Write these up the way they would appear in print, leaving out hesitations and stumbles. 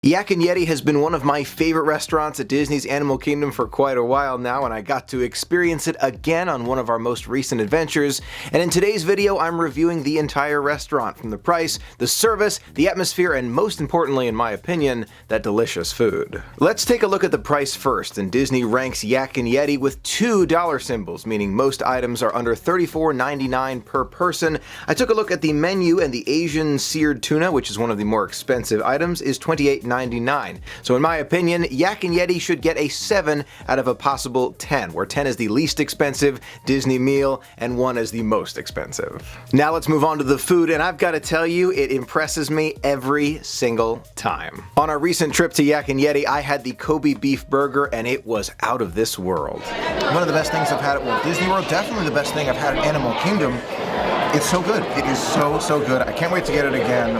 Yak and Yeti has been one of my favorite restaurants at Disney's Animal Kingdom for quite a while now, and I got to experience it again on one of our most recent adventures. And in today's video, I'm reviewing the entire restaurant, from the price, the service, the atmosphere, and most importantly, in my opinion, that delicious food. Let's take a look at the price first, and Disney ranks Yak and Yeti with $2 symbols, meaning most items are under $34.99 per person. I took a look at the menu, and the Asian seared tuna, which is one of the more expensive items, is $28.99. So in my opinion, Yak and Yeti should get a 7 out of a possible 10, where 10 is the least expensive Disney meal and 1 is the most expensive. Now let's move on to the food, and I've got to tell you, it impresses me every single time. On our recent trip to Yak and Yeti, I had the Kobe beef burger, and it was out of this world. One of the best things I've had at Walt Disney World, definitely the best thing I've had at Animal Kingdom. It's so good. It is so good. I can't wait to get it again.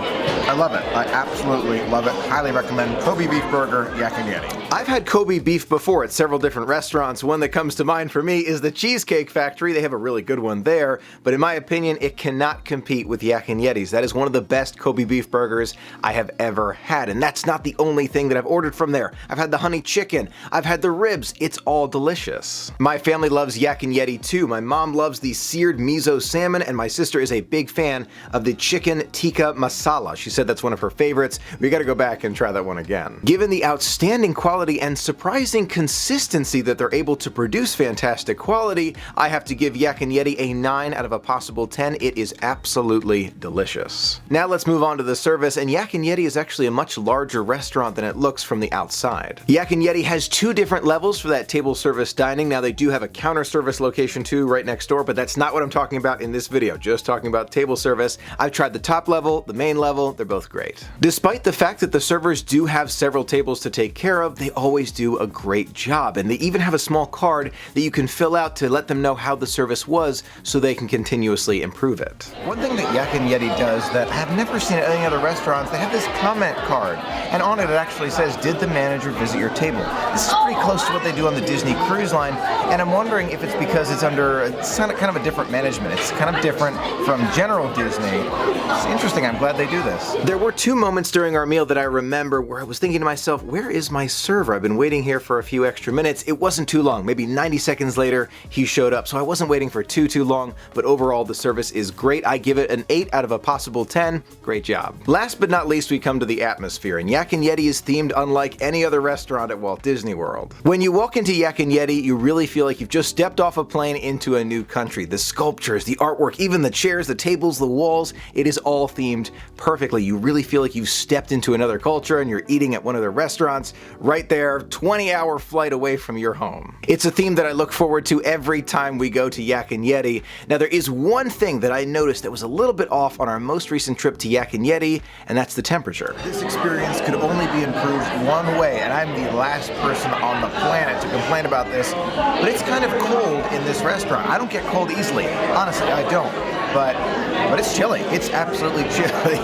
I love it. I absolutely love it. Highly recommend Kobe beef burger, Yak and Yeti. I've had Kobe beef before at several different restaurants. One that comes to mind for me is the Cheesecake Factory. They have a really good one there, but in my opinion, it cannot compete with Yak and Yeti's. That is one of the best Kobe beef burgers I have ever had, and that's not the only thing that I've ordered from there. I've had the honey chicken. I've had the ribs. It's all delicious. My family loves Yak and Yeti too. My mom loves the seared miso salmon, and my sister is a big fan of the chicken tikka masala. She said that's one of her favorites. We gotta go back and try that one again. Given the outstanding quality and surprising consistency that they're able to produce fantastic quality, I have to give Yak and Yeti a 9 out of a possible 10. It is absolutely delicious. Now let's move on to the service, and Yak and Yeti is actually a much larger restaurant than it looks from the outside. Yak and Yeti has 2 different levels for that table service dining. Now they do have a counter service location too right next door, but that's not what I'm talking about in this video, just talking about table service. I've tried the top level, the main level, they're both great. Despite the fact that the servers do have several tables to take care of, they always do a great job, and they even have a small card that you can fill out to let them know how the service was so they can continuously improve it. One thing that Yak and Yeti does that I have never seen at any other restaurants, they have this comment card, and on it actually says, "Did the manager visit your table?" This is pretty close to what they do on the Disney Cruise Line, and I'm wondering if it's because it's under kind of a different management. It's kind of different from general Disney. It's interesting. I'm glad they do this. There were 2 moments during our meal that I remember where I was thinking to myself, where is my server? I've been waiting here for a few extra minutes. It wasn't too long. Maybe 90 seconds later, he showed up. So I wasn't waiting for too long, but overall the service is great. I give it an 8 out of a possible 10. Great job. Last but not least, we come to the atmosphere, and Yak and Yeti is themed unlike any other restaurant at Walt Disney World. When you walk into Yak and Yeti, you really feel like you've just stepped off a plane into a new country. The sculptures, the artwork, even the chairs, the tables, the walls, it is all themed perfectly. You really feel like you've stepped into another culture and you're eating at one of their restaurants right there, 20-hour flight away from your home. It's a theme that I look forward to every time we go to Yak and Yeti. Now there is one thing that I noticed that was a little bit off on our most recent trip to Yak and Yeti, and that's the temperature. This experience could only be improved one way, and I'm the last person on the planet to complain about this, but it's kind of cold in this restaurant. I don't get cold easily. Honestly, I don't. But it's chilly. It's absolutely chilly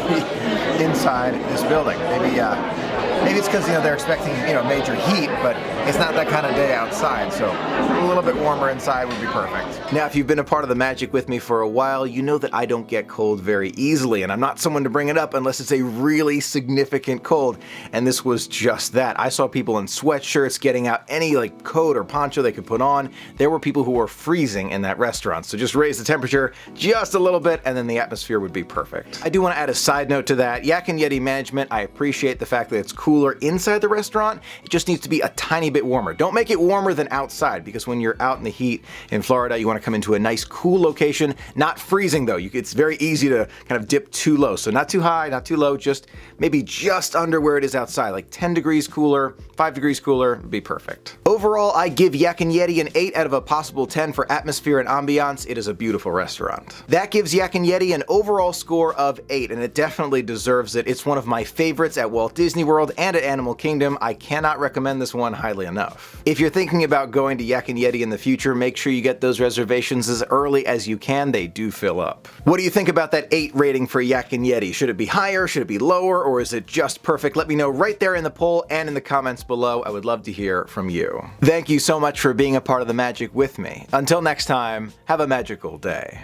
inside this building. Maybe it's because they're expecting major heat, but it's not that kind of day outside, so a little bit warmer inside would be perfect. Now, if you've been a part of the magic with me for a while, you know that I don't get cold very easily, and I'm not someone to bring it up unless it's a really significant cold, and this was just that. I saw people in sweatshirts getting out any coat or poncho they could put on. There were people who were freezing in that restaurant, so just raise the temperature just a little bit and then the atmosphere would be perfect. I do want to add a side note to that. Yak and Yeti management, I appreciate the fact that it's cooler inside the restaurant. It just needs to be a tiny bit warmer. Don't make it warmer than outside, because when you're out in the heat in Florida, you want to come into a nice cool location, not freezing though. It's very easy to kind of dip too low. So not too high, not too low, just maybe just under where it is outside, like 10 degrees cooler, 5 degrees cooler would be perfect. Overall, I give Yak and Yeti an 8 out of a possible 10 for atmosphere and ambiance. It is a beautiful restaurant. That gives Yak and Yeti an overall score of 8, and it definitely deserves it. It's one of my favorites at Walt Disney World and at Animal Kingdom. I cannot recommend this one highly enough. If you're thinking about going to Yak and Yeti in the future, make sure you get those reservations as early as you can. They do fill up. What do you think about that 8 rating for Yak and Yeti? Should it be higher? Should it be lower? Or is it just perfect? Let me know right there in the poll and in the comments below. I would love to hear from you. Thank you so much for being a part of the magic with me. Until next time, have a magical day.